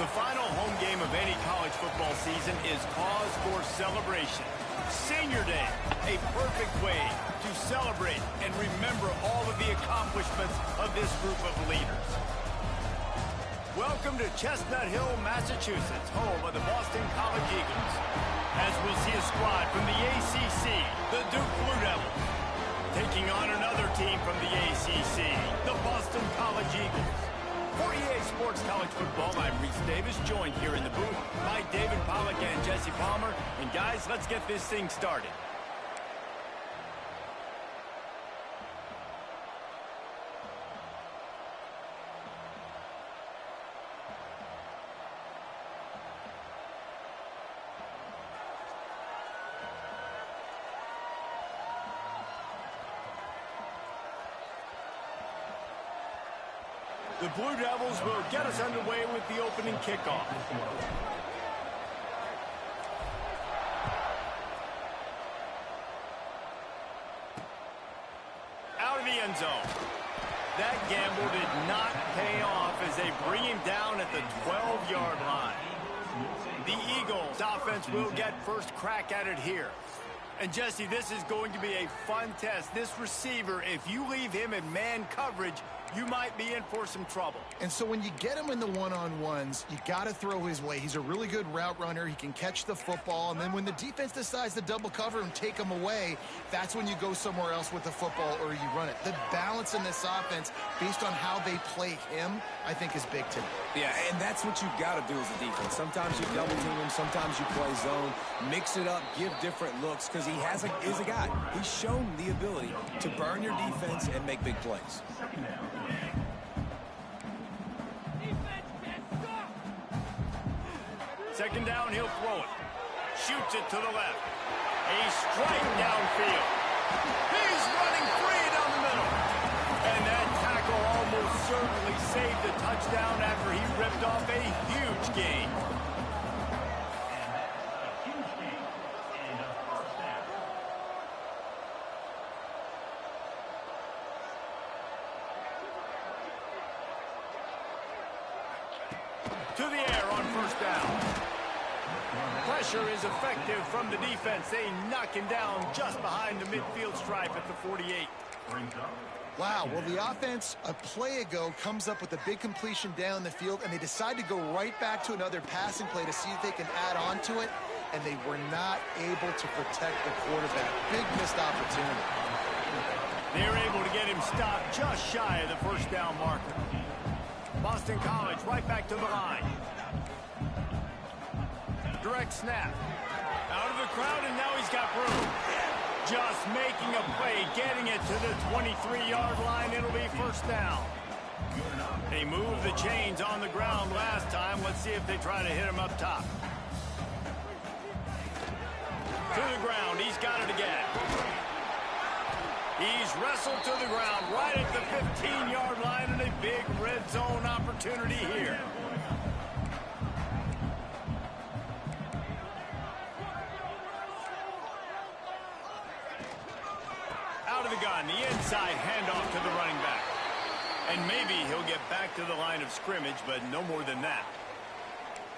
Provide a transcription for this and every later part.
The final home game of any college football season is cause for celebration. Senior Day, a perfect way to celebrate and remember all of the accomplishments of this group of leaders. Welcome to Chestnut Hill, Massachusetts, home of the Boston College Eagles. As we'll see a squad from the ACC, the Duke Blue Devils, taking on another team from the ACC, the Boston College Eagles. For EA Sports College Football, I'm Reese Davis, joined here in the booth by David Pollack and Jesse Palmer. And guys, let's get this thing started. The Blue Devils will get us underway with the opening kickoff. Out of the end zone. That gamble did not pay off as they bring him down at the 12-yard line. The Eagles offense will get first crack at it here. And Jesse, this is going to be a fun test. This receiver, if you leave him in man coverage, you might be in for some trouble. And so when you get him in the one-on-ones, you got to throw his way. He's a really good route runner. He can catch the football. And then when the defense decides to double cover and take him away, that's when you go somewhere else with the football or you run it. The balance in this offense, based on how they play him, I think is big today. Yeah, and that's what you've got to do as a defense. Sometimes you double team him, sometimes you play zone. Mix it up, give different looks, because he is a guy. He's shown the ability to burn your defense and make big plays. Second down, he'll throw it. Shoots it to the left. A strike downfield. He's running free down the middle. And that tackle almost certainly saved a touchdown after he ripped off a huge gain. To the air on first down. Pressure is effective from the defense. They knock him down just behind the midfield stripe at the 48. Wow, well, the offense a play ago comes up with a big completion down the field, and they decide to go right back to another passing play to see if they can add on to it, and they were not able to protect the quarterback. Big missed opportunity. They're able to get him stopped just shy of the first down marker. Boston College right back to the line. Direct snap. Out of the crowd, and now he's got room. Just making a play, getting it to the 23-yard line. It'll be first down. They moved the chains on the ground last time. Let's see if they try to hit him up top. To the ground. He's got it again. He's wrestled to the ground right at the 15-yard line, and a big red zone opportunity here. Out of the gun, the inside handoff to the running back. And maybe he'll get back to the line of scrimmage, but no more than that.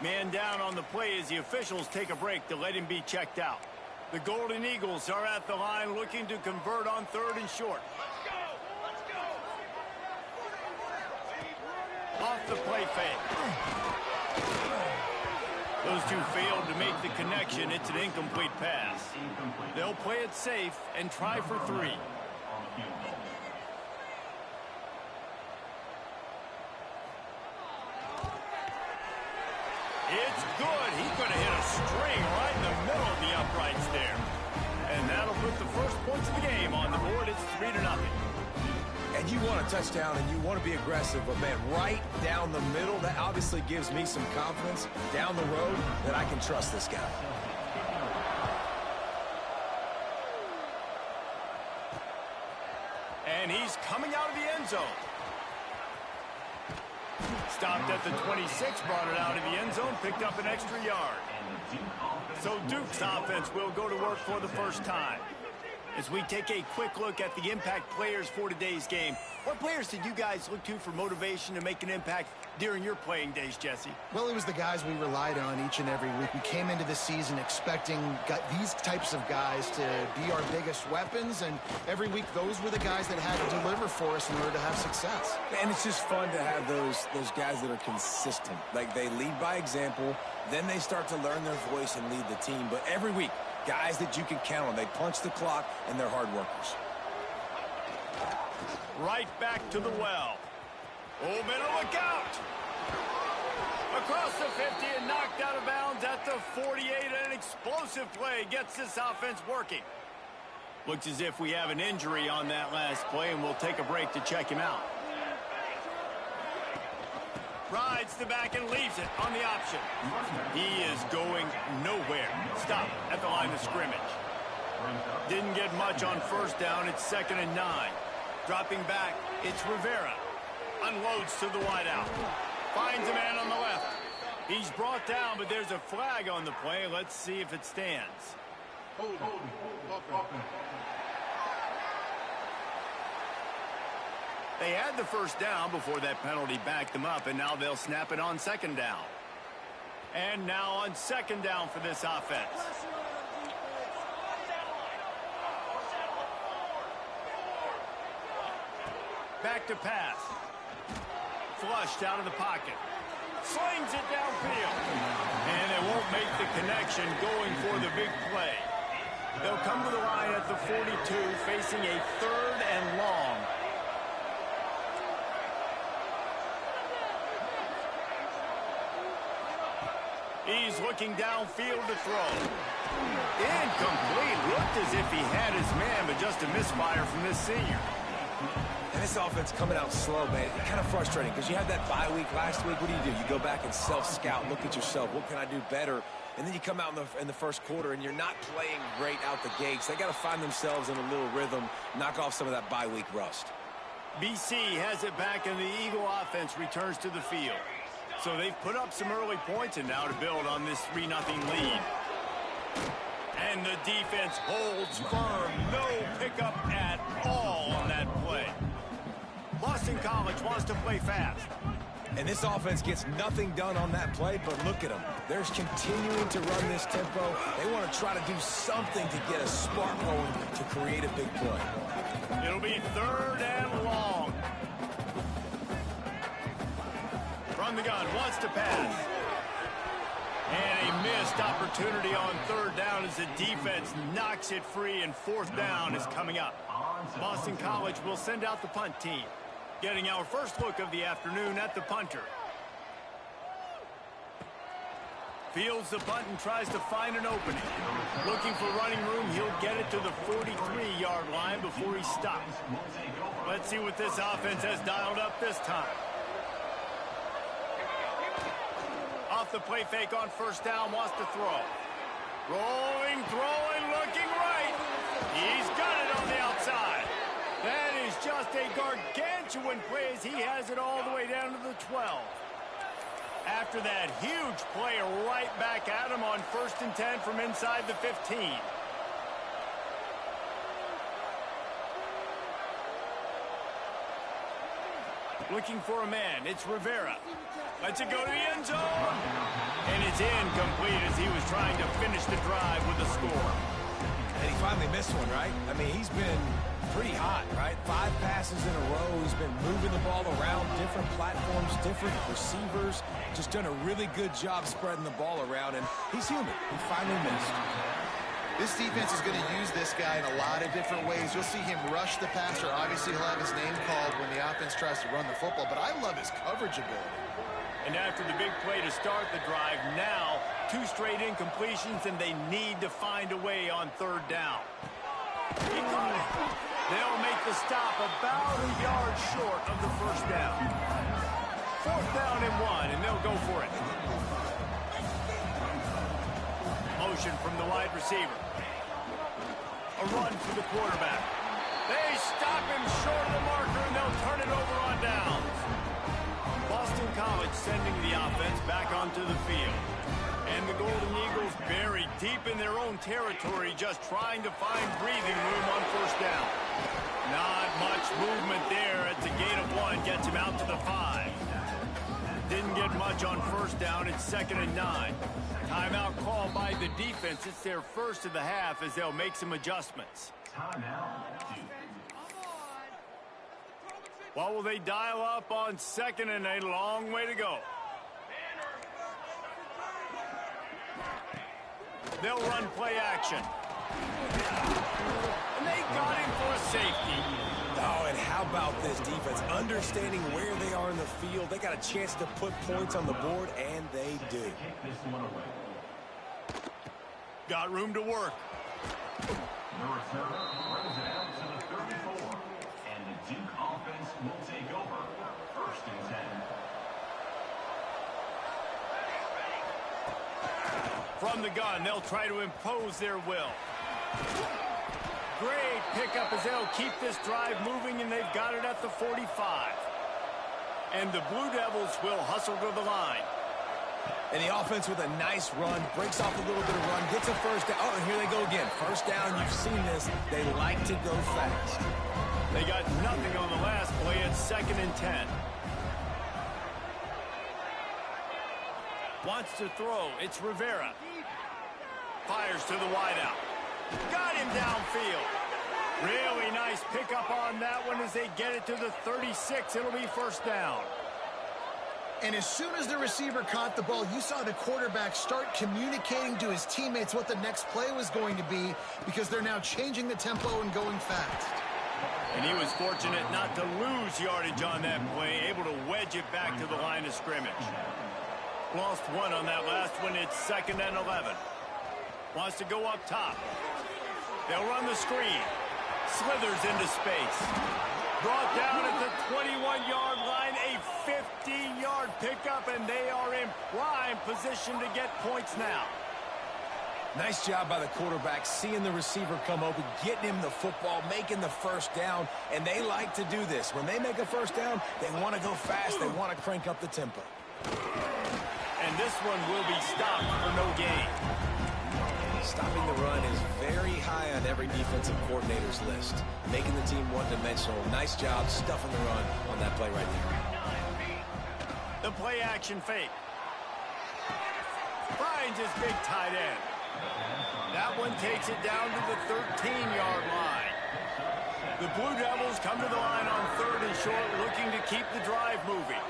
Man down on the play as the officials take a break to let him be checked out. The Golden Eagles are at the line looking to convert on third and short. Let's go. Off the play fake. Those two failed to make the connection. It's an incomplete pass. They'll play it safe and try for three. It's good. He could have hit a string right in the middle of the uprights there. And that'll put the first points of the game on the board. It's 3-0. And you want a touchdown and you want to be aggressive, but man, right down the middle, that obviously gives me some confidence down the road that I can trust this guy. And he's coming out of the end zone. Stopped at the 26, brought it out of the end zone, picked up an extra yard. So Duke's offense will go to work for the first time. As we take a quick look at the impact players for today's game, what players did you guys look to for motivation to make an impact during your playing days, Jesse? Well, it was the guys we relied on each and every week. We came into the season expecting these types of guys to be our biggest weapons, and every week those were the guys that had to deliver for us in order to have success. And it's just fun to have those guys that are consistent. Like, they lead by example, then they start to learn their voice and lead the team. But every week, guys that you can count on. They punch the clock, and they're hard workers. Right back to the well. Oh, better look out. Across the 50 and knocked out of bounds at the 48. An explosive play gets this offense working. Looks as if we have an injury on that last play, and we'll take a break to check him out. Rides the back and leaves it on the option. He is going nowhere. Stop at the line of scrimmage. Didn't get much on first down. It's 2nd and 9. Dropping back, it's Rivera. Unloads to the wideout. Finds a man on the left. He's brought down, but there's a flag on the play. Let's see if it stands. They had the first down before that penalty backed them up, and now they'll snap it on 2nd down. And now on 2nd down for this offense. Back to pass. Flushed out of the pocket. Slings it downfield. And they won't make the connection going for the big play. They'll come to the line at the 42, facing a 3rd and long. He's looking downfield to throw. Incomplete. Looked as if he had his man, but just a misfire from this senior. And this offense coming out slow, man. It's kind of frustrating because you had that bye week last week. What do? You go back and self-scout, look at yourself. What can I do better? And then you come out in the first quarter, and you're not playing great out the gates. They got to find themselves in a little rhythm, knock off some of that bye week rust. BC has it back, and the Eagle offense returns to the field. So they've put up some early points, and now to build on this 3-0 lead. And the defense holds firm. No pickup at all on that play. Boston College wants to play fast. And this offense gets nothing done on that play, but look at them. They're continuing to run this tempo. They want to try to do something to get a spark going to create a big play. It'll be 3rd and long. From the gun, wants to pass. And a missed opportunity on 3rd down as the defense knocks it free, and 4th down is coming up. Boston College will send out the punt team. Getting our first look of the afternoon at the punter. Fields the punt and tries to find an opening. Looking for running room, he'll get it to the 43-yard line before he stops. Let's see what this offense has dialed up this time. Off the play fake on 1st down, wants to throw. Rolling, throwing, looking right. He's got it on the outside. That is just a gargantuan play as he has it all the way down to the 12. After that huge play, right back at him on 1st and 10 from inside the 15. Looking for a man. It's Rivera. Lets it go to the end zone. And it's incomplete as he was trying to finish the drive with a score. And he finally missed one, right? I mean, he's been pretty hot, right? 5 passes in a row. He's been moving the ball around, different platforms, different receivers. Just done a really good job spreading the ball around, and he's human. He finally missed. This defense is going to use this guy in a lot of different ways. You'll see him rush the passer. Obviously, he'll have his name called when the offense tries to run the football, but I love his coverage ability. And after the big play to start the drive, now 2 straight incompletions, and they need to find a way on 3rd down. He caught it. They'll make the stop about a yard short of the 1st down. 4th down and 1, and they'll go for it. Motion from the wide receiver. A run for the quarterback. They stop him short of the marker, and they'll turn it over on downs. Boston College sending the offense back onto the field. And the Golden Eagles buried deep in their own territory, just trying to find breathing room on first down. Not much movement there as the gain of 1 gets him out to the 5. Didn't get much on first down. It's 2nd and 9. Timeout called by the defense. It's their first of the half as they'll make some adjustments. What will they dial up on 2nd and a long way to go? They'll run play action. And they got him for a safety. Oh, and how about this defense? Understanding where they are in the field. They got a chance to put points on the board, and they do. Got room to work. The returner brings it out to the 34. And the Duke offense will take over. 1st and 10. From the gun, they'll try to impose their will. Great pickup as they'll keep this drive moving, and they've got it at the 45. And the Blue Devils will hustle to the line. And the offense with a nice run, breaks off a little bit of run, gets a first down. Oh, and here they go again. First down, you've seen this. They like to go fast. They got nothing on the last play. It's 2nd and 10. Wants to throw. It's Rivera. Fires to the wideout. Got him downfield. Really nice pickup on that one as they get it to the 36. It'll be first down. And as soon as the receiver caught the ball, you saw the quarterback start communicating to his teammates what the next play was going to be, because they're now changing the tempo and going fast. And he was fortunate not to lose yardage on that play, able to wedge it back to the line of scrimmage. Lost 1 on that last one. It's 2nd and 11. Wants to go up top. They'll run the screen. Slithers into space. Brought down at the 21-yard line. A 50-yard pickup, and they are in prime position to get points now. Nice job by the quarterback, seeing the receiver come open, getting him the football, making the first down, and they like to do this. When they make a first down, they want to go fast. They want to crank up the tempo. And this one will be stopped for no gain. Stopping the run is very high on every defensive coordinator's list. Making the team one-dimensional. Nice job stuffing the run on that play right there. The play-action fake. Finds his big tight end. That one takes it down to the 13-yard line. The Blue Devils come to the line on 3rd and short, looking to keep the drive moving.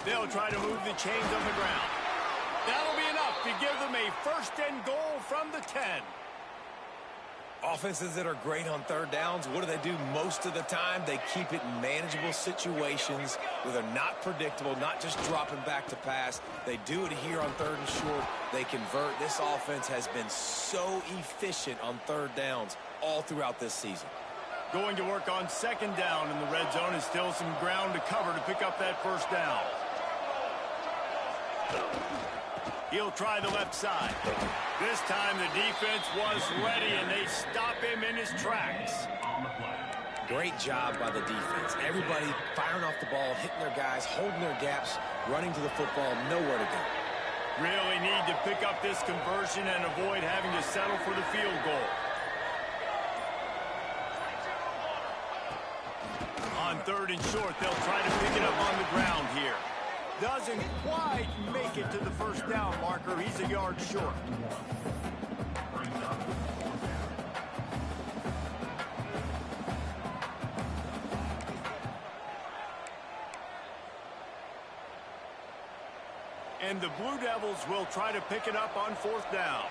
They'll try to move the chains on the ground. That'll be enough to give them a 1st and goal from the 10. Offenses that are great on 3rd downs, what do? Most of the time, they keep it in manageable situations where they're not predictable, not just dropping back to pass. They do it here on 3rd and short. They convert. This offense has been so efficient on 3rd downs all throughout this season. Going to work on 2nd down in the red zone, is still some ground to cover to pick up that first down. He'll try the left side. This time the defense was ready, and they stop him in his tracks. Great job by the defense. Everybody firing off the ball, hitting their guys, holding their gaps, running to the football, nowhere to go. Really need to pick up this conversion and avoid having to settle for the field goal. On 3rd and short, they'll try to pick it up on the ground here. Doesn't quite make it to the first down marker. He's a yard short. And the Blue Devils will try to pick it up on 4th down.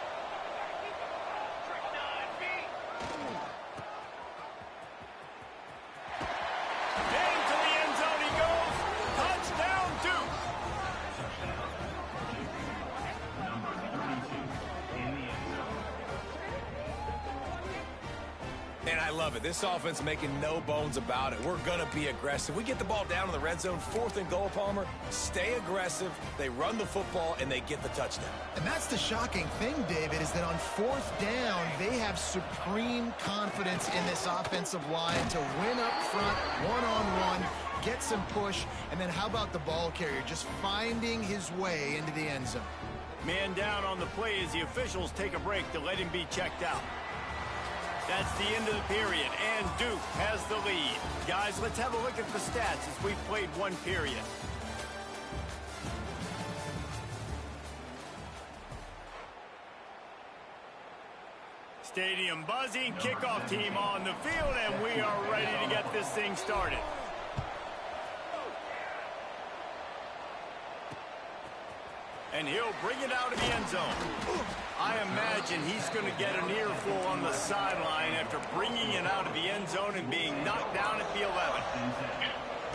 And I love it. This offense making no bones about it. We're going to be aggressive. We get the ball down in the red zone, 4th and goal, Palmer. Stay aggressive. They run the football, and they get the touchdown. And that's the shocking thing, David, is that on 4th down, they have supreme confidence in this offensive line to win up front, one-on-one, get some push, and then how about the ball carrier just finding his way into the end zone? Man down on the play as the officials take a break to let him be checked out. That's the end of the period, and Duke has the lead. Guys, let's have a look at the stats as we've played one period. Stadium buzzing, kickoff team on the field, and we are ready to get this thing started. And he'll bring it out of the end zone. I imagine he's going to get an earful on the sideline after bringing it out of the end zone and being knocked down at the 11.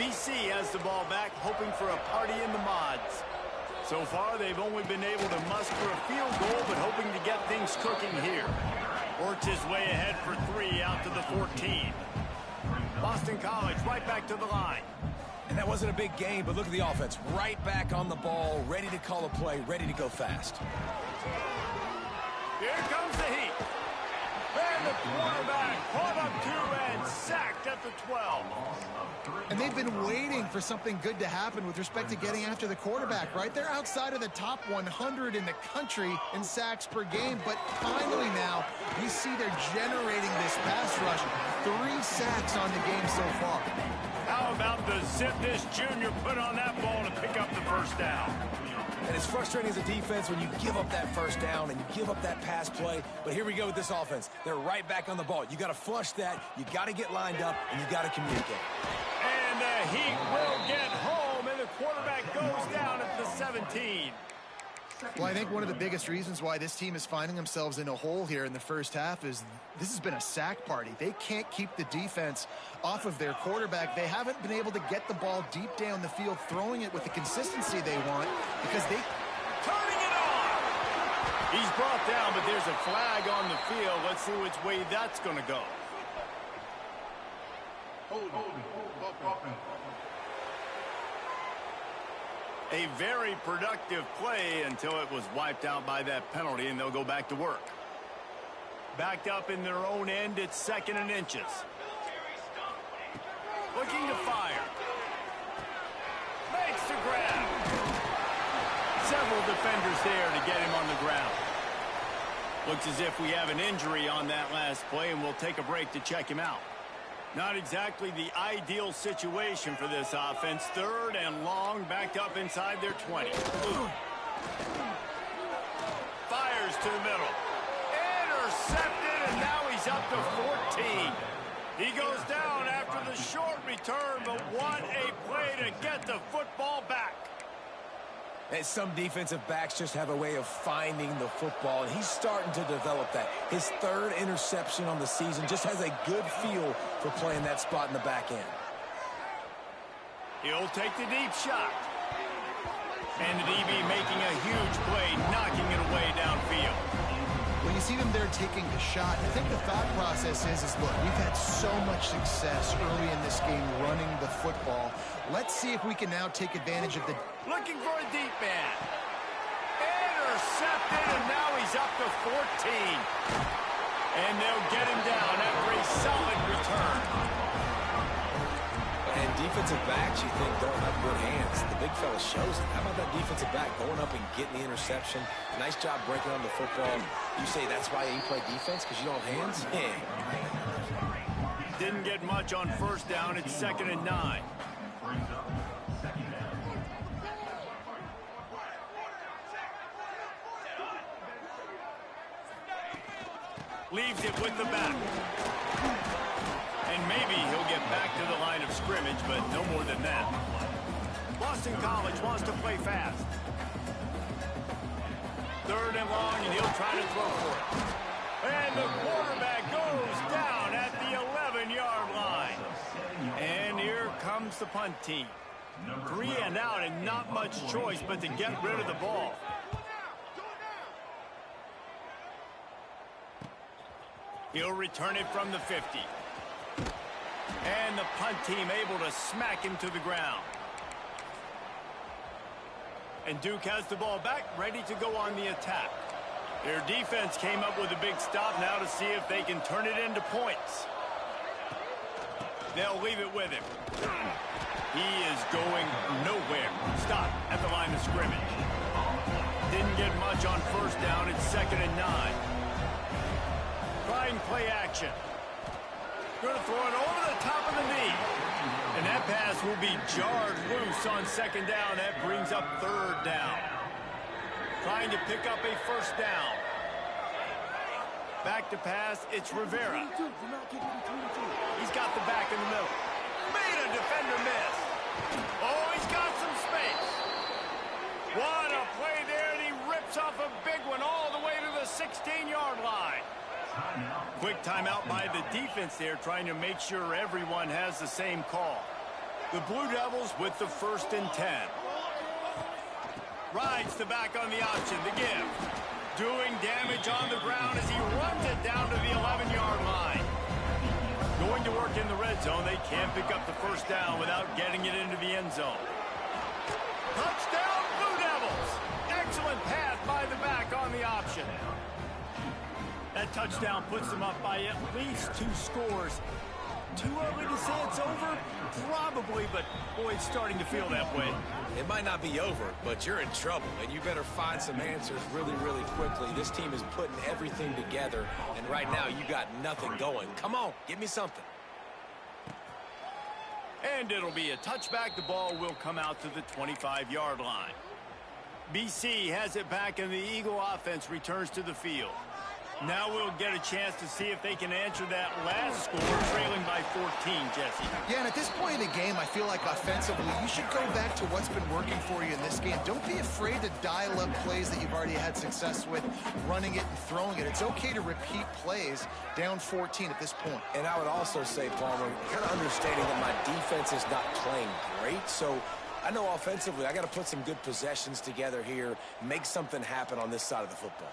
BC has the ball back, hoping for a party in the mods. So far, they've only been able to muster a field goal, but hoping to get things cooking here. Works his way ahead for 3 out to the 14. Boston College right back to the line. And that wasn't a big game, but look at the offense. Right back on the ball, ready to call a play, ready to go fast. Here comes the heat. And the quarterback caught up 2 and sacked at the 12. And they've been waiting for something good to happen with respect to getting after the quarterback, right? They're outside of the top 100 in the country in sacks per game, but finally now you see they're generating this pass rush. 3 sacks on the game so far. How about the zip this junior put on that ball to pick up the first down? And it's frustrating as a defense when you give up that first down and you give up that pass play. But here we go with this offense. They're right back on the ball. You got to flush that. You got to get lined up, and you got to communicate. And the Heat will get home, and the quarterback goes down at the 17. Well, I think one of the biggest reasons why this team is finding themselves in a hole here in the first half is this has been a sack party. They can't keep the defense off of their quarterback. They haven't been able to get the ball deep down the field, throwing it with the consistency they want because they... Turning it on! He's brought down, but there's a flag on the field. Let's see which way that's going to go. A very productive play until it was wiped out by that penalty, and they'll go back to work. Backed up in their own end, it's 2nd and inches. Looking to fire. Makes the grab. Several defenders there to get him on the ground. Looks as if we have an injury on that last play, and we'll take a break to check him out. Not exactly the ideal situation for this offense. 3rd and long, backed up inside their 20. Fires to the middle. Intercepted, and now he's up to 14. He goes down after the short return, but what a play to get the football back. And some defensive backs just have a way of finding the football, and he's starting to develop that. His 3rd interception on the season, just has a good feel for playing that spot in the back end. He'll take the deep shot. And the DB making a huge play, knocking it away downfield. When you see them there taking the shot, I think the thought process is look, we've had so much success early in this game running the football. Let's see if we can now take advantage of the... Looking for a deep man. Intercepted, and now he's up to 14. And they'll get him down after a solid return. And defensive backs, you think, don't have good hands. The big fella shows it. How about that defensive back going up and getting the interception? Nice job breaking on the football. You say that's why you play defense, because you don't have hands? Yeah. Didn't get much on 1st down. It's 2nd and 9. Leaves it with the back. And maybe he'll get back to the line of scrimmage, but no more than that. Boston College wants to play fast. 3rd and long, and he'll try to throw for it. And the quarterback goes down at the 11-yard line. And here comes the punt team. 3 and out, and not much choice but to get rid of the ball. He'll return it from the 50. And the punt team able to smack him to the ground. And Duke has the ball back, ready to go on the attack. Their defense came up with a big stop now to see if they can turn it into points. They'll leave it with him. He is going nowhere. Stop at the line of scrimmage. Didn't Couldn't get much on first down. It's 2nd and 9. Trying play action. Going to throw it over the top of the knee. And that pass will be jarred loose on 2nd down. That brings up 3rd down. Trying to pick up a 1st down. Back to pass, it's Rivera. He's got the back in the middle. Made a defender miss. Oh, he's got some space. What a play there, and he rips off a big one all the way to the 16-yard line. Quick timeout by the defense there, trying to make sure everyone has the same call. The Blue Devils with the 1st and 10. Rides the back on the option, the give. Doing damage on the ground as he runs it down to the 11-yard line. Going to work in the red zone. They can't pick up the 1st down without getting it into the end zone. Touchdown, Blue Devils! Excellent pass by the back on the option. That touchdown puts them up by at least 2 scores. Too early to say it's over? Probably, but boy, it's starting to feel that way. It might not be over, but you're in trouble, and you better find some answers really, really quickly. This team is putting everything together, and right now you got nothing going. Come on, give me something. And it'll be a touchback. The ball will come out to the 25-yard line. BC has it back, and the Eagle offense returns to the field. Now we'll get a chance to see if they can answer that last score, trailing by 14, Jesse. Yeah, and at this point in the game, I feel like offensively, you should go back to what's been working for you in this game. Don't be afraid to dial up plays that you've already had success with, running it and throwing it. It's okay to repeat plays down 14 at this point. And I would also say, Palmer, kind of understanding that my defense is not playing great, so I know offensively I got to put some good possessions together here, make something happen on this side of the football.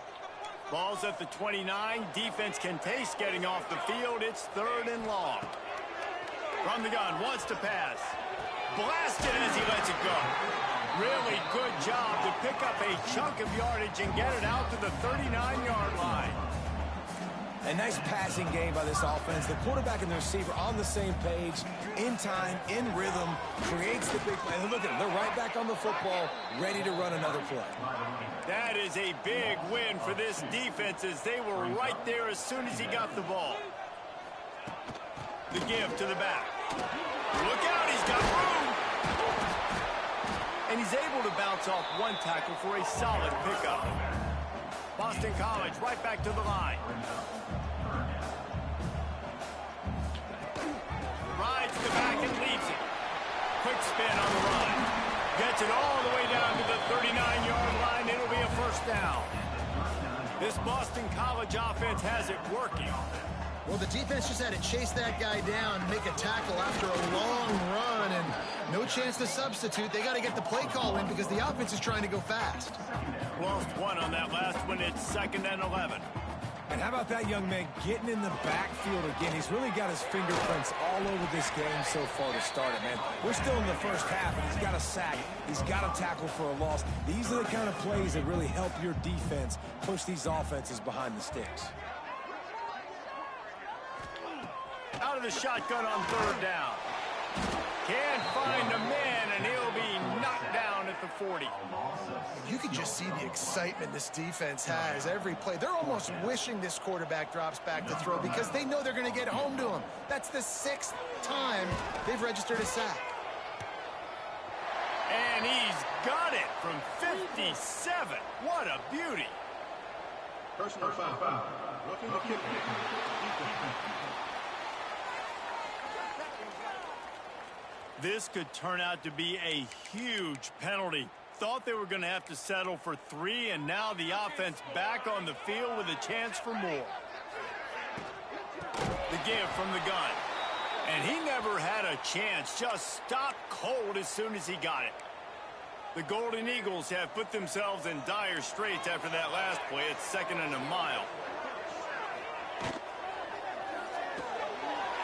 Ball's at the 29. Defense can taste getting off the field. It's 3rd and long. From the gun, wants to pass. Blasted as he lets it go. Really good job to pick up a chunk of yardage and get it out to the 39-yard line. A nice passing game by this offense. The quarterback and the receiver on the same page, in time, in rhythm, creates the big play. And look at them. They're right back on the football, ready to run another play. That is a big win for this defense as they were right there as soon as he got the ball. The give to the back. Look out, he's got room. And he's able to bounce off one tackle for a solid pickup. Boston College right back to the line. Rides the back and leaves it. Quick spin on the run. Gets it all the way down to the 39-yard line. It'll be a 1st down. This Boston College offense has it working. Well, the defense just had to chase that guy down, make a tackle after a long run, and no chance to substitute. They got to get the play call in because the offense is trying to go fast. Lost one on that last one. It's 2nd and 11. And how about that young man getting in the backfield again? He's really got his fingerprints all over this game so far to start it, man. We're still in the first half, and he's got a sack. He's got a tackle for a loss. These are the kind of plays that really help your defense push these offenses behind the sticks. Out of the shotgun on 3rd down. Can't find a man, and he'll be knocked down at the 40. You can just see the excitement this defense has every play. They're almost wishing this quarterback drops back to throw because they know they're going to get home to him. That's the 6th time they've registered a sack. And he's got it from 57. What a beauty. Personal foul. Looking to kick. This could turn out to be a huge penalty. Thought they were going to have to settle for 3, and now the offense back on the field with a chance for more. The give from the gun. And he never had a chance. Just stopped cold as soon as he got it. The Golden Eagles have put themselves in dire straits after that last play. It's 2nd and a mile.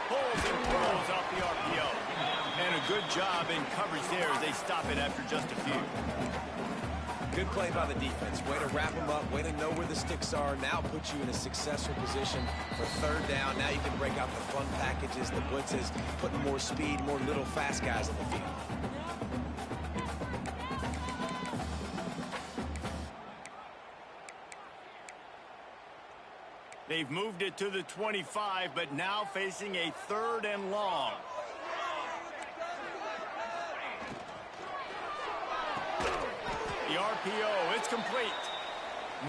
Pulls and throws off the RPO. And a good job in coverage there as they stop it after just a few. Good play by the defense. Way to wrap them up. Way to know where the sticks are. Now put you in a successful position for 3rd down. Now you can break out the fun packages, the blitzes, putting more speed, more little fast guys on the field. They've moved it to the 25, but now facing a 3rd and long. The RPO, it's complete.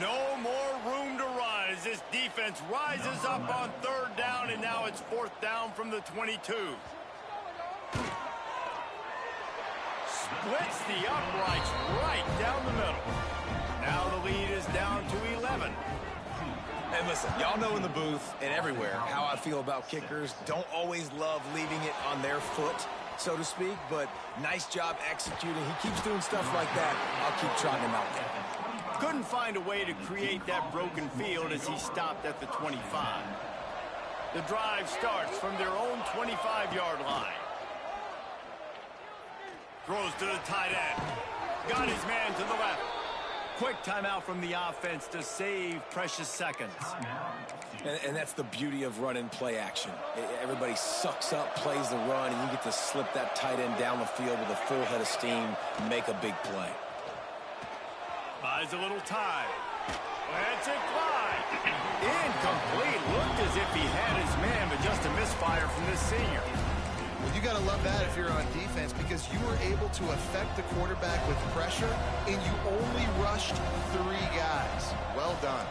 No more room to run as this defense rises up on 3rd down, and now it's 4th down from the 22. Splits the uprights right down the middle. Now the lead is down to 11. And listen, y'all know in the booth and everywhere how I feel about kickers. Don't always love leaving it on their foot, so to speak, but nice job executing. He keeps doing stuff like that. I'll keep trying him out there. Couldn't find a way to create that broken field as he stopped at the 25. The drive starts from their own 25-yard line. Throws to the tight end. Got his man to the left. Quick timeout from the offense to save precious seconds. And that's the beauty of run-in play action. Everybody sucks up, plays the run, and you get to slip that tight end down the field with a full head of steam and make a big play. Buys a little time. That's it, Clyde. Incomplete. Looked as if he had his man, but just a misfire from this senior. Well, you got to love that if you're on defense, because you were able to affect the quarterback with pressure, and you only rushed 3 guys. Well done.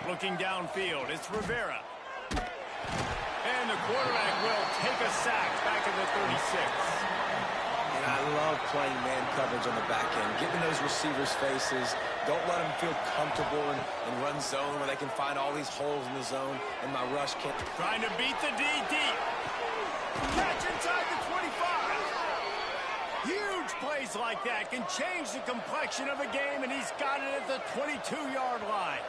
Looking downfield, it's Rivera. And the quarterback will take a sack back in the 36. And I love playing man coverage on the back end, getting those receivers' faces. Don't let them feel comfortable and run zone where they can find all these holes in the zone, and my rush can't. Trying to beat the D deep. Catch inside the 25. Huge plays like that can change the complexion of a game, and he's got it at the 22-yard line.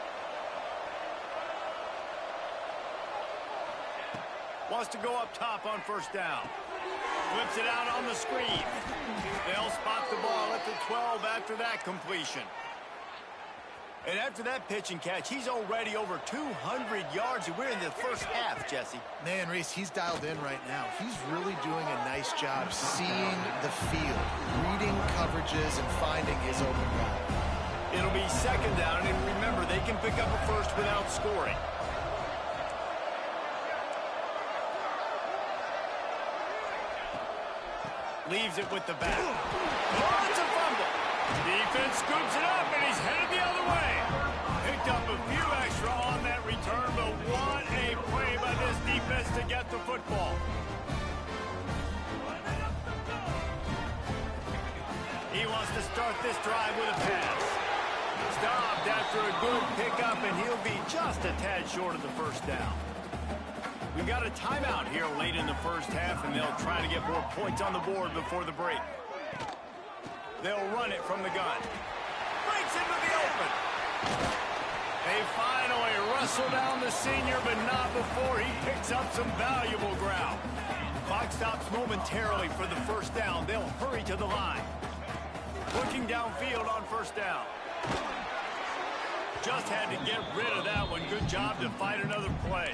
Wants to go up top on 1st down. Flips it out on the screen. They'll spot the ball at the 12 after that completion. And after that pitch and catch, he's already over 200 yards, and we're in the first half, Jesse. Man, Reese, he's dialed in right now. He's really doing a nice job seeing the field, reading coverages, and finding his open guy. It'll be 2nd down, and remember, they can pick up a first without scoring. Leaves it with the back. Oh, it's a fumble. Defense scoops it up, and he's headed the other way. Picked up a few extra on that return, but what a play by this defense to get the football. He wants to start this drive with a pass. Stopped after a good pickup, and he'll be just a tad short of the 1st down. We've got a timeout here late in the first half, and they'll try to get more points on the board before the break. They'll run it from the gun. Breaks into the open. They finally wrestle down the senior, but not before he picks up some valuable ground. Clock stops momentarily for the 1st down. They'll hurry to the line. Looking downfield on 1st down. Just had to get rid of that one. Good job to fight another play.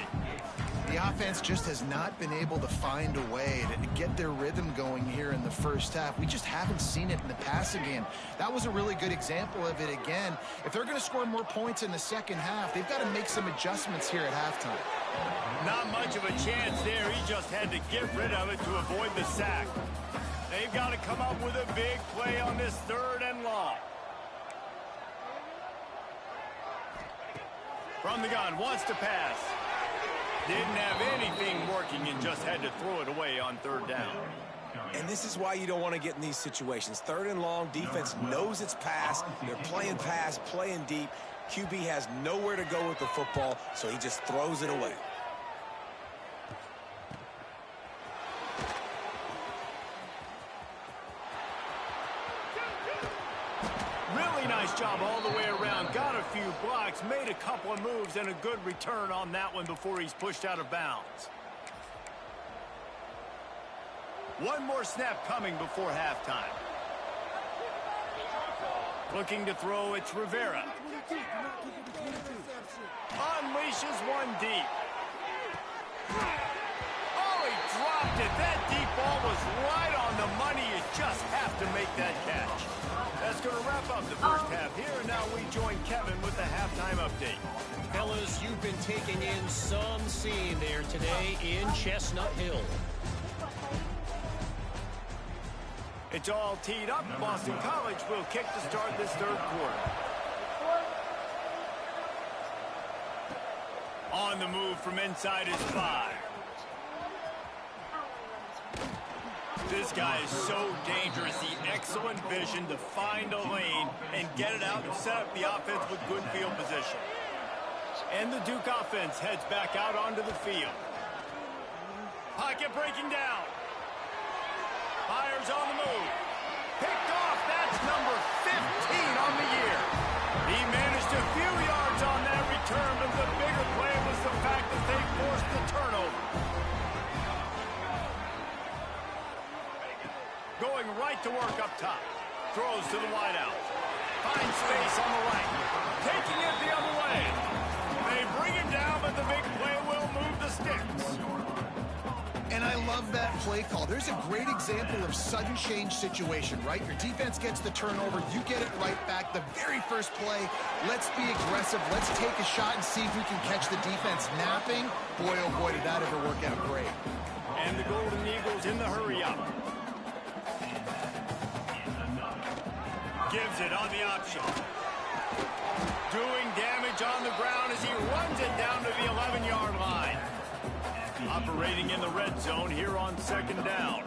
The offense just has not been able to find a way to get their rhythm going here in the first half. We just haven't seen it in the passing game. That was a really good example of it again. If they're going to score more points in the second half, they've got to make some adjustments here at halftime. Not much of a chance there. He just had to get rid of it to avoid the sack. They've got to come up with a big play on this 3rd and long. From the gun, wants to pass. Didn't have anything working and just had to throw it away on 3rd down. And this is why you don't want to get in these situations. 3rd and long, defense knows it's pass. They're playing pass, playing deep. QB has nowhere to go with the football, so he just throws it away. Really nice job all the way around. Got a few blocks, made a couple of moves, and a good return on that one before he's pushed out of bounds. One more snap coming before halftime. Looking to throw, it's Rivera. Unleashes one deep. Oh, he dropped it. That deep ball was right on the money. You just have to make that catch. That's going to wrap up the first half here. And now we join Kevin with the halftime update. Fellas, you've been taking in some scene there today in Chestnut Hill. It's all teed up. Boston College will kick to start this third quarter. On the move from inside his 5. This guy is so dangerous. The excellent vision to find a lane and get it out and set up the offense with good field position. And the Duke offense heads back out onto the field. Pocket breaking down. Fires on the move. Picked off. That's number 15 on the year. He managed a few yards on that return, but the bigger play was the fact that they forced the turnover. Going right to work up top. Throws to the wideout. Finds space on the right. Taking it the other way. They bring him down, but the big play will move the sticks. And I love that play call. There's a great example of sudden change situation, right? Your defense gets the turnover. You get it right back. The very first play, let's be aggressive. Let's take a shot and see if we can catch the defense napping. Boy, oh boy, did that ever work out great. And the Golden Eagles in the hurry-up. Gives it on the option. Doing damage on the ground as he runs it down to the 11-yard line. Operating in the red zone here on second down.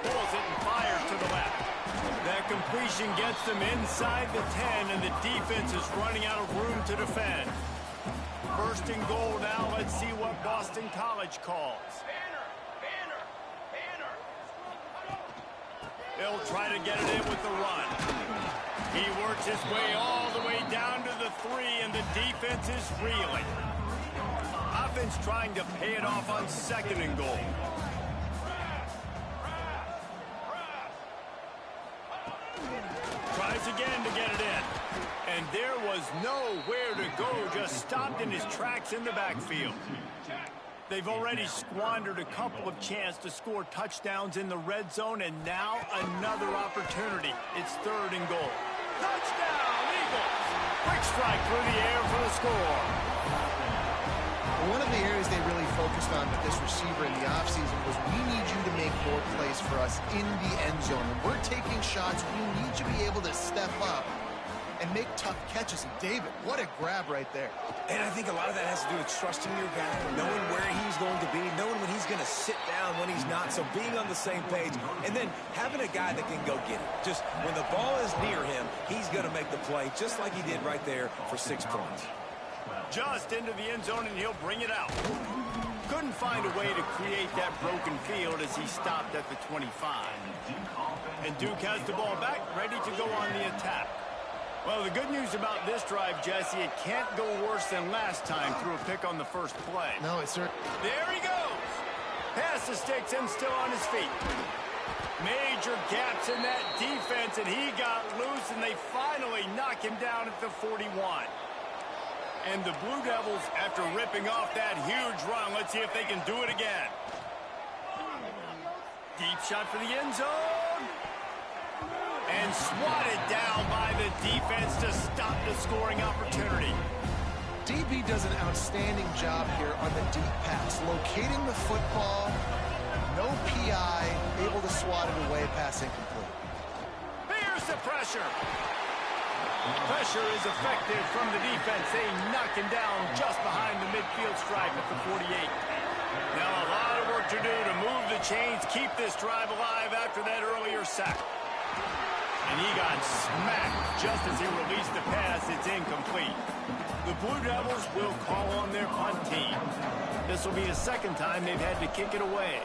Pulls it and fires to the left. That completion gets them inside the 10, and the defense is running out of room to defend. First and goal now. Let's see what Boston College calls. They'll try to get it in with the run. He works his way all the way down to the 3, and the defense is reeling. Offense trying to pay it off on second and goal. Tries again to get it in. And there was nowhere to go, just stopped in his tracks in the backfield. They've already squandered a couple of chances to score touchdowns in the red zone, and now another opportunity. It's third and goal. Touchdown, Eagles! Quick strike through the air for the score. One of the areas they really focused on with this receiver in the offseason was we need you to make more plays for us in the end zone. When we're taking shots, we need you to be able to step up and make tough catches. And David, what a grab right there. And I think a lot of that has to do with trusting your guy, knowing where he's going to be, knowing when he's going to sit down, when he's not, so being on the same page, and then having a guy that can go get it. Just when the ball is near him, he's going to make the play, just like he did right there for 6 points. Just into the end zone, and he'll bring it out. Couldn't find a way to create that broken field as he stopped at the 25. And Duke has the ball back, ready to go on the attack. Well, the good news about this drive, Jesse, it can't go worse than last time through a pick on the first play. No, it's certainly. There he goes. Past the sticks and still on his feet. Major gaps in that defense, and he got loose, and they finally knock him down at the 41. And the Blue Devils, after ripping off that huge run, let's see if they can do it again. Deep shot for the end zone. And swatted down by the defense to stop the scoring opportunity. DB does an outstanding job here on the deep pass, locating the football, no PI, able to swat it away, pass incomplete. Here's the pressure. Pressure is effective from the defense. They knock him down just behind the midfield stripe at the 48. Now a lot of work to do to move the chains, keep this drive alive after that earlier sack. And he got smacked just as he released the pass. It's incomplete. The Blue Devils will call on their punt team. This will be the second time they've had to kick it away.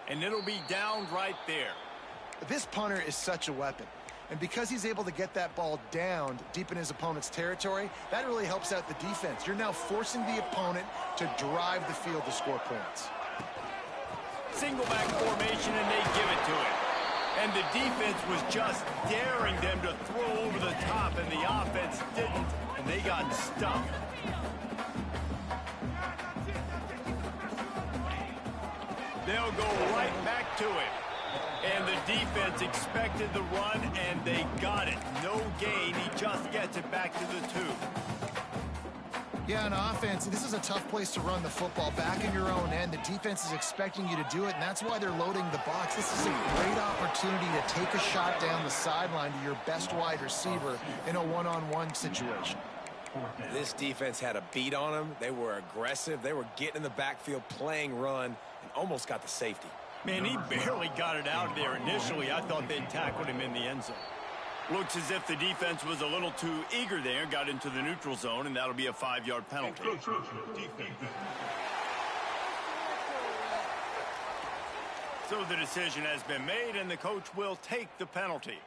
And it'll be down right there. This punter is such a weapon. And because he's able to get that ball down deep in his opponent's territory, that really helps out the defense. You're now forcing the opponent to drive the field to score points. single back formation, and they give it to him. And the defense was just daring them to throw over the top, and the offense didn't, and they got stuffed. They'll go right back to it. And the defense expected the run, and they got it. No gain. He just gets it back to the 2. Yeah, on offense, this is a tough place to run the football. Back in your own end, the defense is expecting you to do it, and that's why they're loading the box. This is a great opportunity to take a shot down the sideline to your best wide receiver in a one-on-one situation. This defense had a beat on them. They were aggressive. They were getting in the backfield, playing run, and almost got the safety. Man, he barely got it out there initially. I thought they'd tackled him in the end zone. Looks as if the defense was a little too eager there, got into the neutral zone, and that'll be a 5-yard penalty. So the decision has been made, and the coach will take the penalty.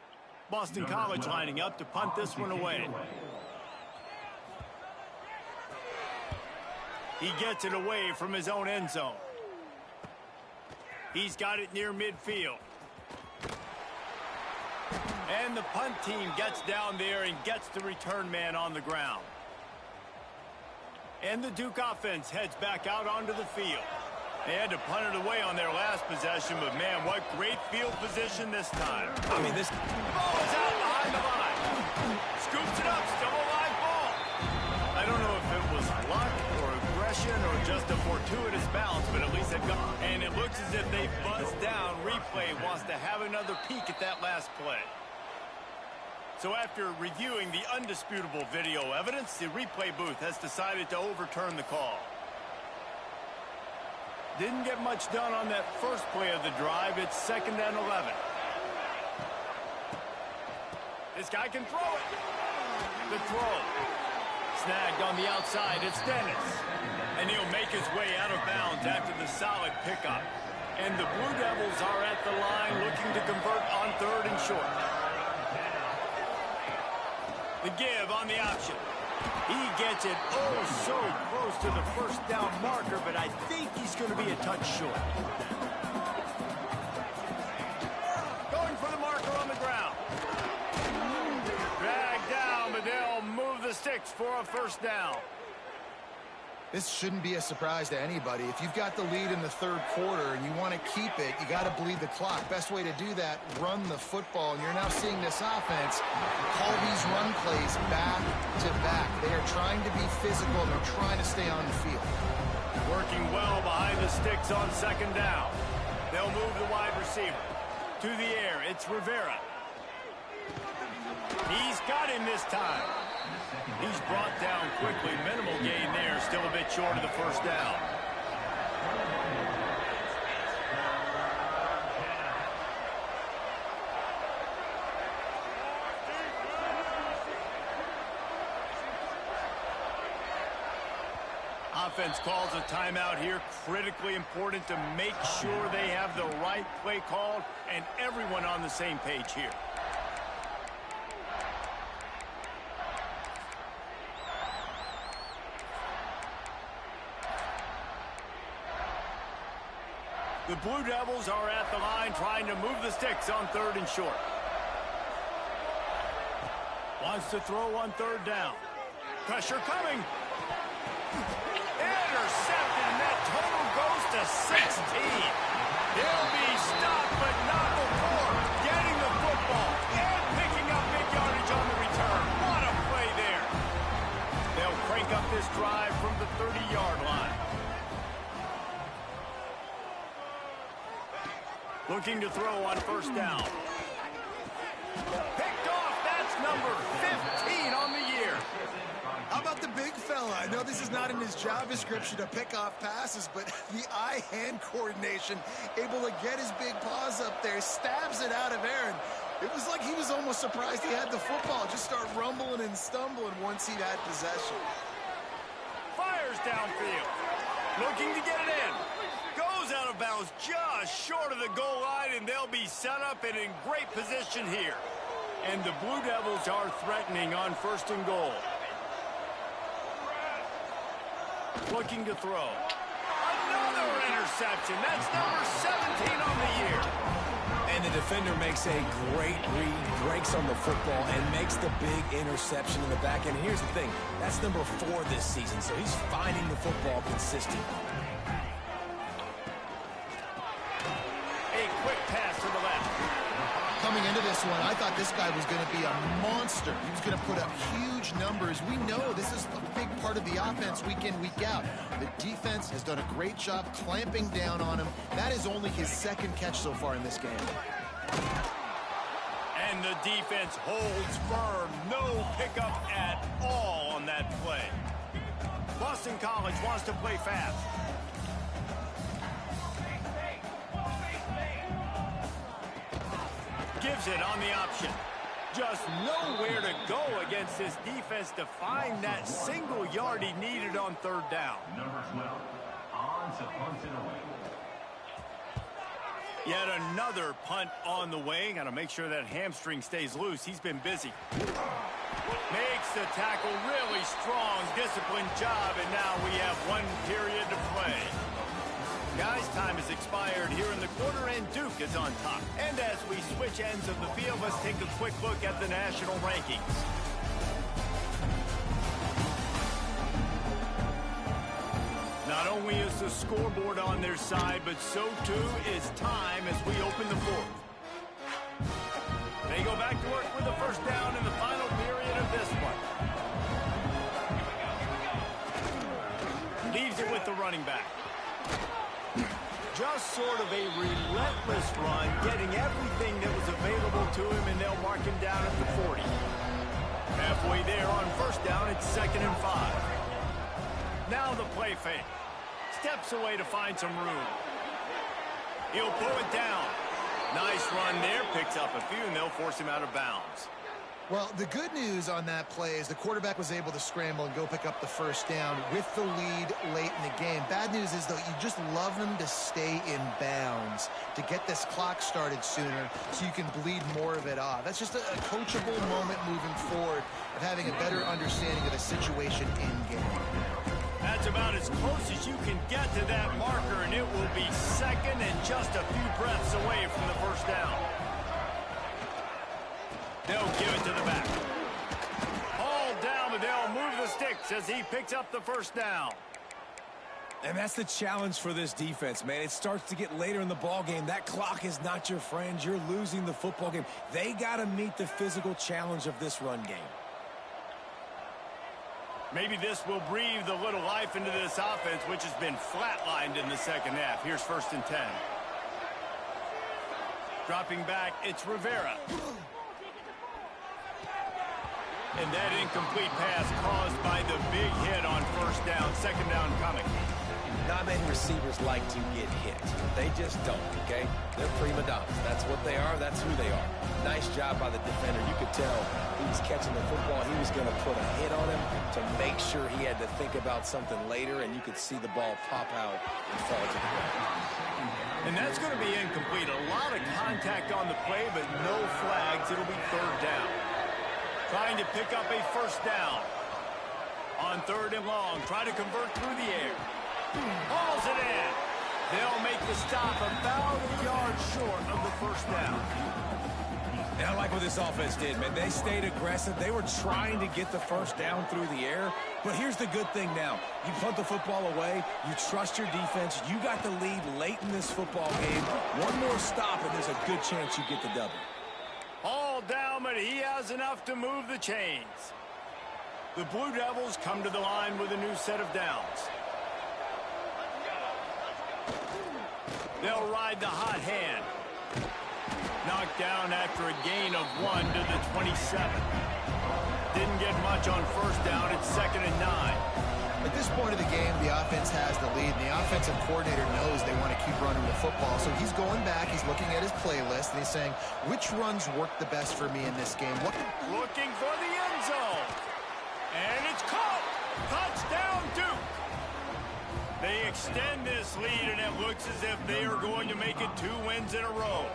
Boston College lining up to punt this one away. He gets it away from his own end zone. He's got it near midfield. And the punt team gets down there and gets the return man on the ground. And the Duke offense heads back out onto the field. They had to punt it away on their last possession, but man, what great field position this time. I mean, this ball is out behind the line. Scoops it up, still a live ball. I don't know if it was luck or aggression or just a fortuitous bounce, but at least they've got. And it looks as if they buzzed down. Replay wants to have another peek at that last play. So after reviewing the undisputable video evidence, the replay booth has decided to overturn the call. Didn't get much done on that first play of the drive. It's 2nd and 11. This guy can throw it. The throw. Snagged on the outside. It's Dennis. And he'll make his way out of bounds after the solid pickup. And the Blue Devils are at the line looking to convert on 3rd and short. The give on the option. He gets it oh so close to the first down marker, but I think he's going to be a touch short. Going for the marker on the ground. Dragged down, but they'll move the sticks for a 1st down. This shouldn't be a surprise to anybody. If you've got the lead in the 3rd quarter and you want to keep it, you got to bleed the clock. Best way to do that, run the football. And you're now seeing this offense call these run plays back to back. They are trying to be physical. They're trying to stay on the field. Working well behind the sticks on 2nd down. They'll move the wide receiver to the air. It's Rivera. He's got him this time. He's brought down quickly. Minimal gain there. Still a bit short of the 1st down. Offense calls a timeout here. Critically important to make sure they have the right play called and everyone on the same page here. The Blue Devils are at the line trying to move the sticks on 3rd and short. Wants to throw on 3rd down. Pressure coming. Intercepted, and that total goes to 16. He'll be stopped, but not before getting the football and picking up big yardage on the return. What a play there. They'll crank up this drive from the 30-yard line. Looking to throw on 1st down. Picked off. That's number 15 on the year. How about the big fella? I know this is not in his job description to pick off passes, but the eye-hand coordination, able to get his big paws up there, stabs it out of Aaron. It was like he was almost surprised he had the football. Just start rumbling and stumbling once he'd had possession. Fires downfield. Looking to get it in. Goes out of bounds just short of the goal line, and they'll be set up and in great position here. And the Blue Devils are threatening on 1st and goal. Looking to throw. Another interception. That's number 17 on the year. And the defender makes a great read, breaks on the football, and makes the big interception in the back. And here's the thing, that's number 4 this season, so he's finding the football consistent. A quick pass to the left. Coming into this one, I thought this guy was going to be a monster. He was going to put up huge numbers. We know this is a big part of the offense week in, week out. The defense has done a great job clamping down on him. That is only his 2nd catch so far in this game. And the defense holds firm. No pickup at all on that play. Boston College wants to play fast. Gives it on the option. Just nowhere to go against this defense to find that single yard he needed on 3rd down. Number 12, on to punt it away. Yet another punt on the way. Got to make sure that hamstring stays loose. He's been busy. Makes the tackle really strong, disciplined job, and now we have 1 period to play. Guys, time has expired here in the quarter, and Duke is on top. And as we switch ends of the field, let's take a quick look at the national rankings. Not only is the scoreboard on their side, but so too is time as we open the 4th. They go back to work with the 1st down in the final period of this one. Leaves it with the running back. Just sort of a relentless run, getting everything that was available to him, and they'll mark him down at the 40. Halfway there on 1st down, it's 2nd and 5. Now the play fake. Steps away to find some room. He'll pull it down. Nice run there, picks up a few, and they'll force him out of bounds. Well, the good news on that play is the quarterback was able to scramble and go pick up the 1st down with the lead late in the game. Bad news is, though, you just love him to stay in bounds to get this clock started sooner so you can bleed more of it off. That's just a coachable moment moving forward of having a better understanding of the situation in game. That's about as close as you can get to that marker, and it will be 2nd and just a few breaths away from the 1st down. They'll give it to the back. All down, but they'll move the sticks as he picks up the 1st down. And that's the challenge for this defense, man. It starts to get later in the ball game. That clock is not your friend. You're losing the football game. They got to meet the physical challenge of this run game. Maybe this will breathe a little life into this offense, which has been flatlined in the 2nd half. Here's 1st and 10. Dropping back, it's Rivera. And that incomplete pass caused by the big hit on 1st down, 2nd down coming. Not many receivers like to get hit. They just don't, okay? They're prima donnas. That's what they are. That's who they are. Nice job by the defender. You could tell he was catching the football. He was going to put a hit on him to make sure he had to think about something later, and you could see the ball pop out and fall to the ground. And that's going to be incomplete. A lot of contact on the play, but no flags. It'll be 3rd down. Trying to pick up a 1st down. On 3rd and long, try to convert through the air. Hauls it in. They'll make the stop about a yard short of the 1st down. And I like what this offense did, man. They stayed aggressive. They were trying to get the 1st down through the air. But here's the good thing now. You punt the football away. You trust your defense. You got the lead late in this football game. One more stop, and there's a good chance you get the double. All down, but he has enough to move the chains. The Blue Devils come to the line with a new set of downs. They'll ride the hot hand. Knocked down after a gain of 1 to the 27. Didn't get much on 1st down. It's 2nd and 9. At this point of the game, the offense has the lead, and the offensive coordinator knows they want to keep running the football. So he's going back, he's looking at his playlist, and he's saying, which runs work the best for me in this game? Looking for the end zone. And it's caught. Touchdown, Duke. They extend this lead, and it looks as if they are going to make it 2 wins in a row.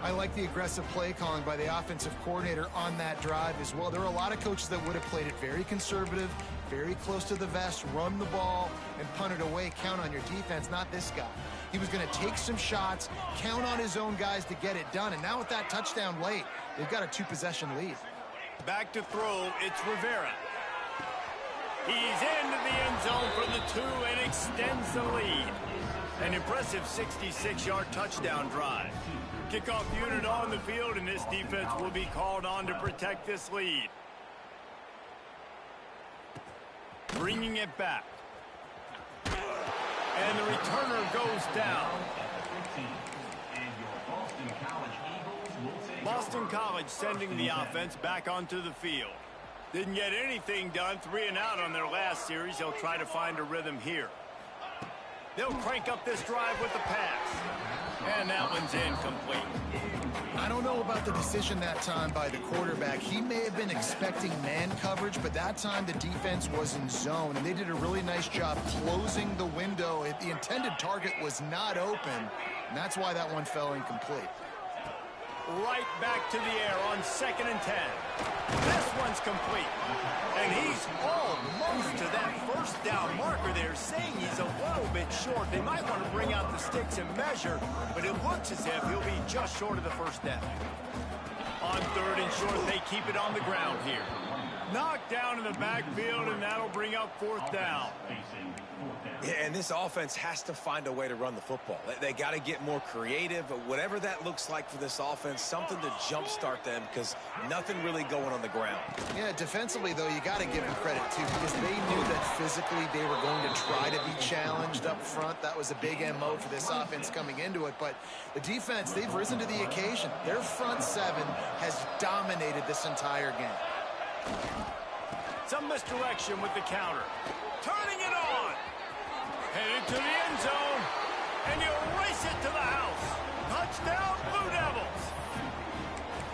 I like the aggressive play calling by the offensive coordinator on that drive as well. There are a lot of coaches that would have played it very conservative, very close to the vest, run the ball, and punt it away. Count on your defense, not this guy. He was going to take some shots, count on his own guys to get it done. And now with that touchdown late, they've got a 2-possession lead. Back to throw, it's Rivera. He's into the end zone for the 2 and extends the lead. An impressive 66-yard touchdown drive. Kickoff unit on the field, and this defense will be called on to protect this lead. Bringing it back. And the returner goes down. Boston College sending the offense back onto the field. Didn't get anything done, 3 and out on their last series. They'll try to find a rhythm here. They'll crank up this drive with the pass. And that one's incomplete. I don't know about the decision that time by the quarterback. He may have been expecting man coverage, but that time the defense was in zone, and they did a really nice job closing the window. The intended target was not open, and that's why that one fell incomplete. Right back to the air on 2nd and 10. This one's complete. And he's almost to that first down marker there, saying he's a little bit short. They might want to bring out the sticks and measure, but it looks as if he'll be just short of the first down. On 3rd and short, they keep it on the ground here. Knocked down in the backfield, and that'll bring up 4th down. Yeah, and this offense has to find a way to run the football. They got to get more creative, but whatever that looks like for this offense, something to jumpstart them, because nothing really going on the ground. Yeah, defensively, though, you got to give them credit, too, because they knew that physically they were going to try to be challenged up front. That was a big MO for this offense coming into it, but the defense, they've risen to the occasion. Their front 7 has dominated this entire game. Some misdirection with the counter. Turning it on. Headed to the end zone. And he'll race it to the house. Touchdown, Blue Devils.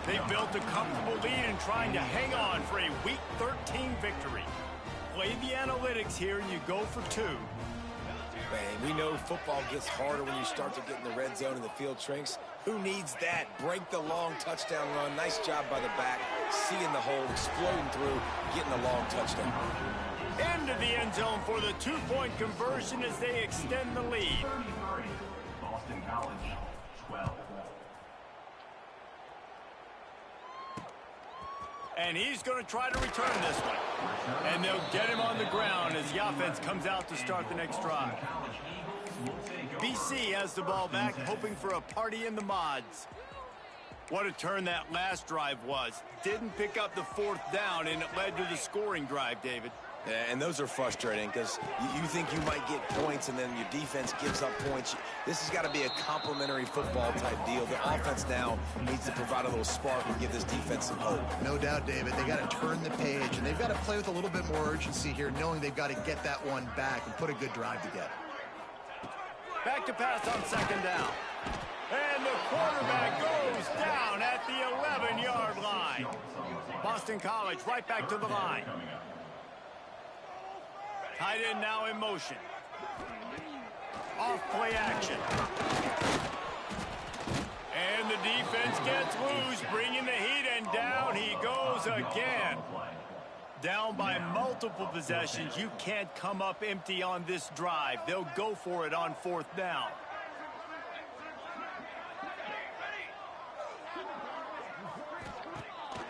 They built a comfortable lead and trying to hang on for a Week 13 victory. Play the analytics here and you go for 2. Man, we know football gets harder when you start to get in the red zone and the field shrinks. Who needs that? Break the long touchdown run. Nice job by the back. Seeing the hole, exploding through, getting a long touchdown. Into the end zone for the 2-point conversion as they extend the lead. Boston College, 12. And he's going to try to return this one. And they'll get him on the ground as the offense comes out to start the next drive. BC has the ball back, hoping for a party in the mods. What a turn that last drive was. Didn't pick up the 4th down, and it led to the scoring drive, David. Yeah, and those are frustrating because you think you might get points and then your defense gives up points. This has got to be a complementary football type deal. The offense now needs to provide a little spark and give this defense some hope. No doubt, David. They got to turn the page, and they've got to play with a little bit more urgency here, knowing they've got to get that one back and put a good drive together. Back to pass on 2nd down. And the quarterback goes down at the 11-yard line. Boston College right back to the line. Tight end now in motion. Off play action. And the defense gets loose, bringing the heat, and down he goes again. Down by multiple possessions. You can't come up empty on this drive. They'll go for it on 4th down.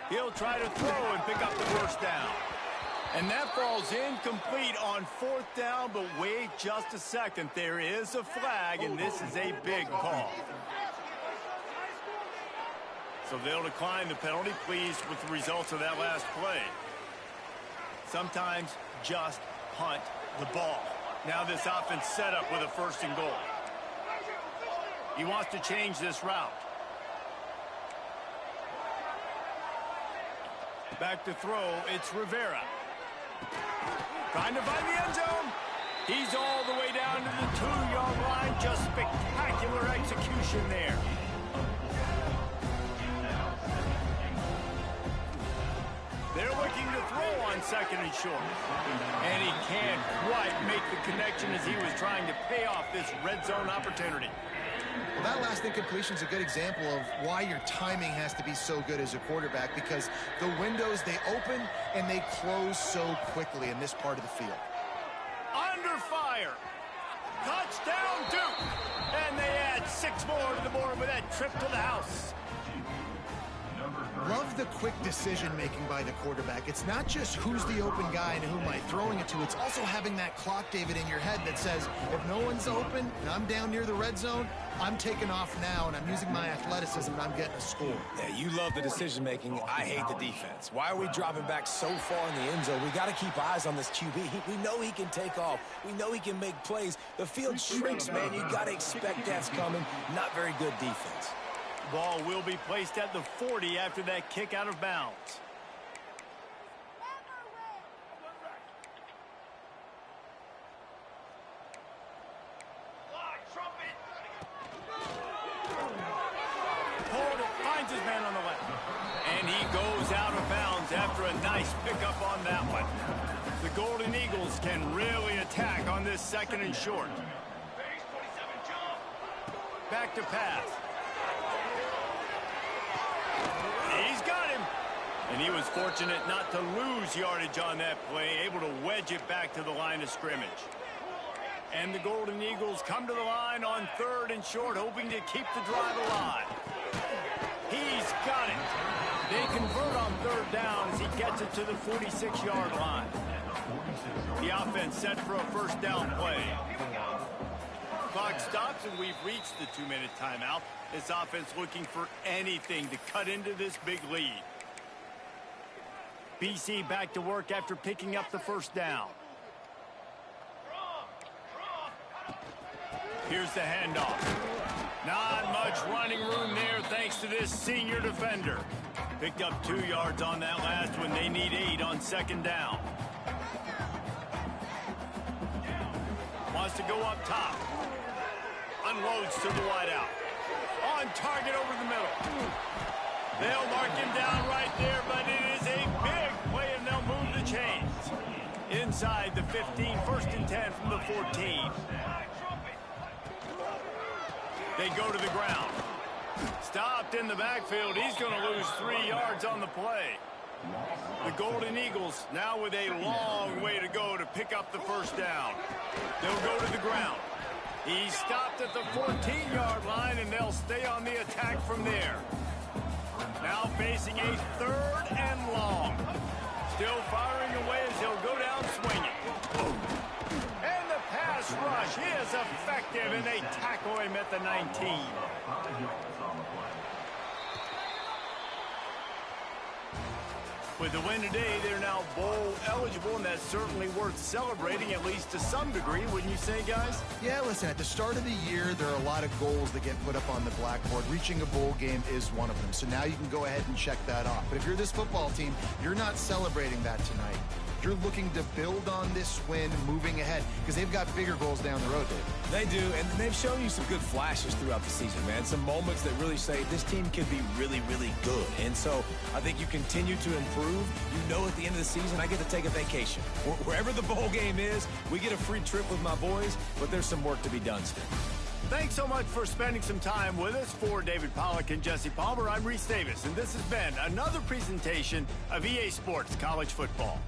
He'll try to throw and pick up the 1st down. And that falls incomplete on 4th down, but wait just a second. There is a flag, and this is a big call. So they'll decline the penalty, pleased with the results of that last play. Sometimes just punt the ball. Now this offense set up with a 1st and goal. He wants to change this route. Back to throw, it's Rivera. Trying to find the end zone. He's all the way down to the 2-yard line. Just spectacular execution there. They're looking to throw on 2nd and short. And he can't quite make the connection as he was trying to pay off this red zone opportunity. Well, that last incompletion is a good example of why your timing has to be so good as a quarterback, because the windows, they open and they close so quickly in this part of the field. Under fire. Touchdown, Duke. And they add 6 more to the board with that trip to the house. Love the quick decision-making by the quarterback. It's not just who's the open guy and who am I throwing it to. It's also having that clock, David, in your head that says, if no one's open and I'm down near the red zone, I'm taking off now and I'm using my athleticism and I'm getting a score. Yeah, you love the decision-making. I hate the defense. Why are we dropping back so far in the end zone? We got to keep eyes on this QB. We know he can take off. We know he can make plays. The field shrinks, man. You got to expect that's coming. Not very good defense. Ball will be placed at the 40 after that kick out of bounds. Porter finds his man on the left. And he goes out of bounds after a nice pickup on that one. The Golden Eagles can really attack on this 2nd and short. Back to pass. He's got him. And he was fortunate not to lose yardage on that play, able to wedge it back to the line of scrimmage. And the Golden Eagles come to the line on 3rd and short, hoping to keep the drive alive. He's got it. They convert on 3rd down as he gets it to the 46-yard line. The offense set for a 1st down play. Clock stops and we've reached the 2-minute timeout. This offense looking for anything to cut into this big lead. BC back to work after picking up the 1st down. Here's the handoff. Not much running room there thanks to this senior defender. Picked up 2 yards on that last one. They need 8 on 2nd down. Wants to go up top. Unloads to the wideout. On target over the middle. They'll mark him down right there, but it is a big play, and they'll move the chains. Inside the 15, 1st and 10 from the 14. They go to the ground. Stopped in the backfield. He's going to lose 3 yards on the play. The Golden Eagles now with a long way to go to pick up the 1st down. They'll go to the ground. He stopped at the 14-yard line, and they'll stay on the attack from there. Now facing a 3rd and long. Still firing away as he'll go down swinging. And the pass rush is effective, and they tackle him at the 19. With the win today, they're now bowl eligible, and that's certainly worth celebrating, at least to some degree, wouldn't you say, guys? Yeah, listen, at the start of the year, there are a lot of goals that get put up on the blackboard. Reaching a bowl game is one of them, so now you can go ahead and check that off. But if you're this football team, you're not celebrating that tonight. You're looking to build on this win moving ahead because they've got bigger goals down the road, Dave. They do, and they've shown you some good flashes throughout the season, man. Some moments that really say this team can be really, really good. And so I think you continue to improve. You know at the end of the season, I get to take a vacation. Wherever the bowl game is, we get a free trip with my boys, but there's some work to be done still. Thanks so much for spending some time with us. For David Pollack and Jesse Palmer, I'm Reese Davis, and this has been another presentation of EA Sports College Football.